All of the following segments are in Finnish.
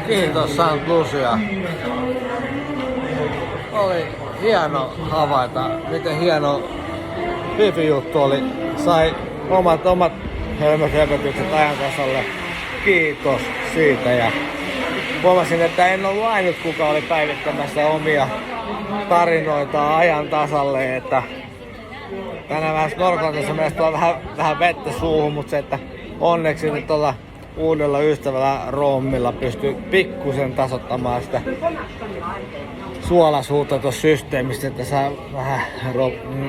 Kiitos St. Lucia. Oli hieno havaita, miten hieno Fifi-juttu oli. Sai omat hölmököpötykset ajan tasalle. Kiitos siitä. Ja huomasin, että en ollut ainut kuka oli päivittämässä omia tarinoita ajan tasalle. Että tänään vähän snorkeltaessa meistä on vähän vettä suuhun, mutta se, että onneksi nyt tuolla uudella ystävällä Rommilla pystyy pikkusen tasoittamaan sitä suolaisuutta tuossa systeemissä, että saa vähän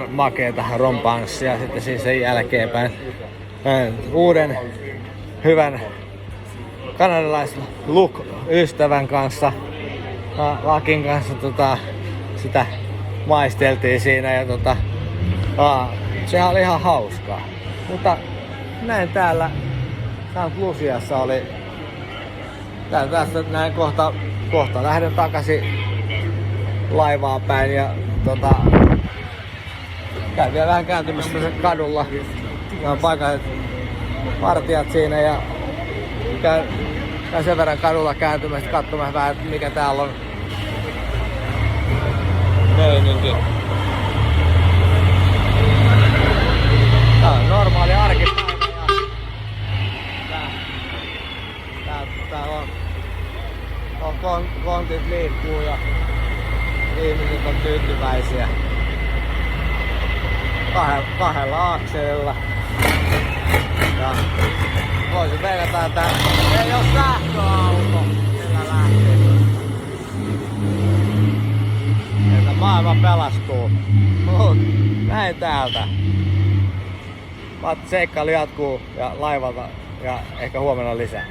makeeta rompanssia sitten siis sen jälkeenpäin uuden hyvän kanadalaisen Luke-ystävän kanssa, Lakin kanssa sitä maisteltiin siinä ja sehän oli ihan hauskaa. Mutta näin täällä St. Luciassa oli. Tästä näin kohta lähden takaisin laivaan päin ja käyn vielä vähän kääntymässä kadulla. On paikalliset vartijat siinä ja käyn sen verran kadulla kääntymässä katsomaan vähän mikä täällä on meininki. Tää on normaali arkipäivä ja tää on kontit liikkuu ja ihmiset on tyytyväisiä kahdella akselilla. Ja voisin veikata, että ei oo sähköauto, sillä lähtee. Että maailma pelastuu. Mut näin täältä. Seikkailu jatkuu ja laivalta ja ehkä huomenna lisää.